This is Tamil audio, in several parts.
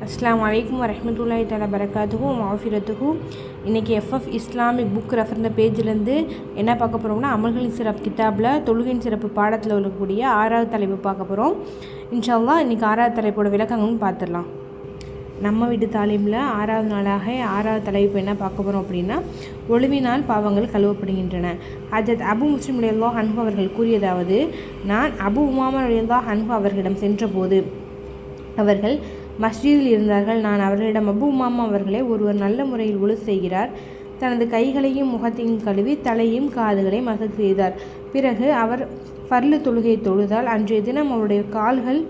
அஸ்ஸலாமு அலைக்கும் வரஹ்மத்துல்லாஹி தஆலா பரக்காத்துஹு மஃபிரத்துஹு. இன்றைக்கி எஃப்எஃப் இஸ்லாமிக் புக் ரெஃபர்ந்த பேஜிலேருந்து என்ன பார்க்க போகிறோம்னா, அமல்களின் சிறப்பு கிதாபில் தொழுகையின் சிறப்பு பாடத்தில் உள்ளக்கூடிய 6வது தலைப்பு பார்க்க போகிறோம். இன்ஷா அல்லாஹ் இன்றைக்கி 6வது தலைப்போட விளக்கங்கள்னு பார்த்துடலாம். நம்ம வீட்டு தாலீமில் 6வது நாளாக 6வது தலைப்பு என்ன பார்க்க போகிறோம் அப்படின்னா, ஒழுவினால் பாவங்கள் கழுவப்படுகின்றன. ஹஜ்ரத் அபு முஸ்லிம் ரலியல்லாஹு அன்ஹு அவர்கள் கூறியதாவது, நான் அபு உமாமா ரலியல்லாஹு அன்ஹு அவர்களிடம் சென்றபோது அவர்கள் மஸ்ஜிதில் இருந்தார்கள். நான் அவர்களிடம், அபு உமாமா அவர்களே, ஒருவர் நல்ல முறையில் ஒழு செய்கிறார். தனது கைகளையும் முகத்தையும் கழுவி தலையும் காதுகளையும் மசக் செய்தார். பிறகு அவர் ஃபர்லு தொழுகை தொழுதால் அன்றைய தினம் அவருடைய கால்கள்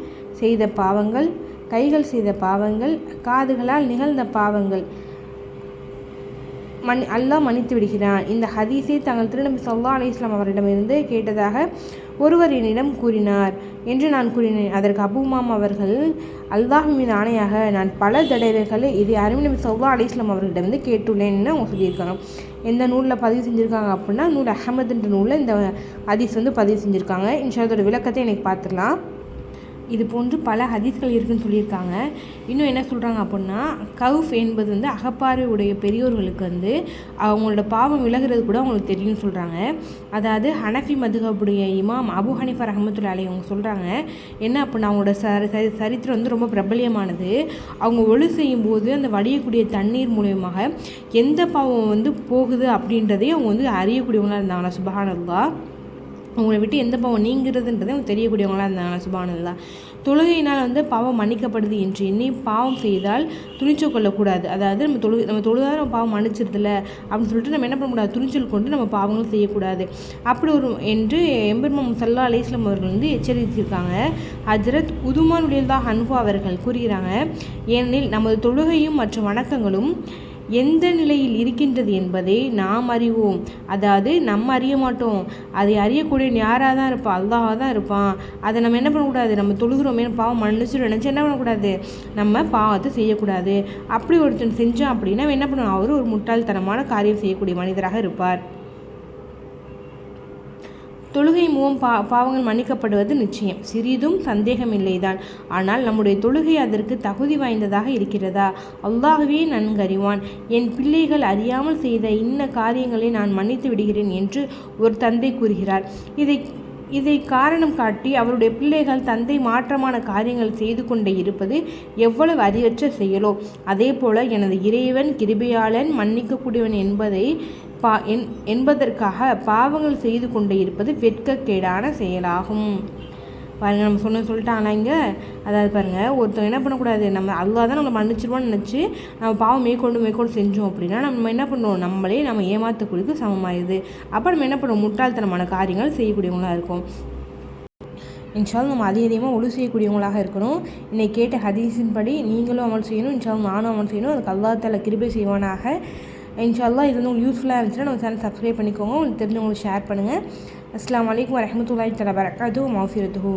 செய்த பாவங்கள், கைகள் செய்த பாவங்கள், காதுகளால் நிகழ்ந்த பாவங்கள் அல்லாஹ் மன்னித்து விடுகிறான். இந்த ஹதீஸை தங்கள் திருநபி ஸல்லல்லாஹு அலைஹி வஸல்லம் அவரிடமிருந்து கேட்டதாக ஒருவர் என்னிடம் கூறினார் என்று நான் கூறினேன். அதற்கு அபு உமாமா அவர்கள், அல்லாஹ் மீது ஆணையாக நான் பல தடவைகள் இதை அருமை நபி ஸல்லல்லாஹு அலைஹி வஸல்லம் அவர்களிடமிருந்து கேட்டுள்ளேன்னு அவங்க சொல்லியிருக்காங்க. எந்த நூலில் பதிவு செஞ்சுருக்காங்க அப்படின்னா, நூல் அஹமதுன்ற நூலில் இந்த ஹதீஸ் பதிவு செஞ்சுருக்காங்க. இன்ஷா அதோட விளக்கத்தை எனக்கு பார்த்துடலாம். இது போன்று பல ஹதீஸ்கள் இருக்குதுன்னு சொல்லியிருக்காங்க. இன்னும் என்ன சொல்கிறாங்க அப்படின்னா, கவுஃப் என்பது அகப்பார்வை உடைய பெரியோர்களுக்கு அவங்களோட பாவம் விலகிறது கூட அவங்களுக்கு தெரியும்னு சொல்கிறாங்க. அதாவது ஹனஃபி மதுஹபுடைய இமாம் அபு ஹனீஃபா ரஹ்மத்துல்லாஹி அலைஹி அவங்க சொல்கிறாங்க என்ன அப்படின்னா, அவங்களோட சரித்திரம் ரொம்ப பிரபல்யமானது. அவங்க ஒழு செய்யும் போது அந்த வடியக்கூடிய தண்ணீர் மூலயமாக எந்த பாவம் போகுது அப்படின்றதே அவங்க அறியக்கூடியவங்களாக இருந்தாங்களா. சுப்ஹானல்லாஹ். அவங்கள விட்டு எந்த பாவம் நீங்கிறதுன்றதை அவங்க தெரியக்கூடியவங்களாக இருந்தாங்க. சுப்ஹானல்லாஹ். தொழுகையினால் பாவம் மன்னிக்கப்படுது என்று எண்ணி பாவம் செய்தால் துணிச்சல் கொள்ளக்கூடாது. அதாவது நம்ம தொழுதால் நம்ம பாவம் மன்னிச்சிருதில்ல அப்படின்னு சொல்லிட்டு நம்ம என்ன பண்ணக்கூடாது, துணிச்சல் கொண்டு நம்ம பாவங்கள் செய்யக்கூடாது. அப்படி ஒரு என்று எம்பெருமான் ஸல்லல்லாஹு அலைஹி வஸல்லம் அவர்கள் எச்சரித்திருக்காங்க. ஹஜ்ரத் உதுமான் ரலியல்லாஹு அன்ஹு அவர்கள் கூறுகிறாங்க, ஏனெனில் நமது தொழுகையும் மற்ற வணக்கங்களும் எந்த நிலையில் இருக்கின்றது என்பதை நாம் அறிவோம். அதாவது நம்ம அறிய மாட்டோம், அதை அறியக்கூடிய யாராக தான் இருப்பான், அல்லாஹாக தான் இருப்பான். அதை நம்ம என்ன பண்ணக்கூடாது, நம்ம தொழுகிறோமே பாவம் மன்னிச்சு நினச்சி என்ன பண்ணக்கூடாது, நம்ம பாவத்தை செய்யக்கூடாது. அப்படி ஒருத்தன் செஞ்சான் அப்படின்னா என்ன பண்ணுவோம், அவர் ஒரு முட்டாள்தனமான காரியம் செய்யக்கூடிய மனிதராக இருப்பார். தொழுகை மூலம் பாவங்கள் மன்னிக்கப்படுவது நிச்சயம், சிறிதும் சந்தேகமில்லைதான். ஆனால் நம்முடைய தொழுகை அதற்கு தகுதி வாய்ந்ததாக இருக்கிறதா? அல்லாஹ்வே நன்கறிவான். என் பிள்ளைகள் அறியாமல் செய்த இன்ன காரியங்களை நான் மன்னித்து விடுகிறேன் என்று ஒரு தந்தை கூறுகிறார். இதை காரணம் காட்டி அவருடைய பிள்ளைகள் தந்தை மாற்றமான காரியங்கள் செய்து கொண்டே இருப்பது எவ்வளவு அறிவற்ற செயலோ. அதே போல எனது இறைவன் கிருபையாளன் மன்னிக்கக்கூடியவன் என்பதற்காக பாவங்கள் செய்து கொண்டே இருப்பது வெட்கக்கேடான செயலாகும். பாருங்கள், நம்ம சொல்லிட்டாங்களா இங்கே. அதாவது பாருங்கள், ஒருத்தர் என்ன பண்ணக்கூடாது, நம்ம அல்லாஹ் தான் நம்மளை மன்னிச்சிருவான்னு நினச்சி நம்ம பாவம் மேற்கொண்டு செஞ்சோம் அப்படின்னா நம்ம என்ன பண்ணுவோம், நம்ம ஏமாற்றக்கூடியது சமமாயிருது. அப்போ நம்ம என்ன பண்ணுவோம், முட்டாள்தனமான காரியங்கள் செய்யக்கூடியவங்களாக இருக்கும். இன்ஷா அல்லாஹ் நம்ம அதிகமாக ஒழு செய்யக்கூடியவங்களாக இருக்கணும். இன்னைக்கு கேட்ட ஹதீஸின் படி நீங்களும் அமல் செய்யணும். இன்ஷா அல்லாஹ் நானும் அமல் செய்யணும். அதுக்கு அல்லாஹ் தஆலா கிருபை செய்வானாக. இன்ஷா அல்லாஹ் இது உங்களுக்கு யூஸ்ஃபுல்லாக இருந்துச்சுன்னா நம்ம சேனல் சப்ஸ்கிரைப் பண்ணிக்கோங்க. உங்களுக்கு தெரிஞ்சவங்களுக்கு ஷேர் பண்ணுங்கள். அஸ்ஸலாமு அலைக்கும் வரஹ்மத்துல்லாஹி தஆலா பரக்காத்துஹு மஃபிரத்துஹு.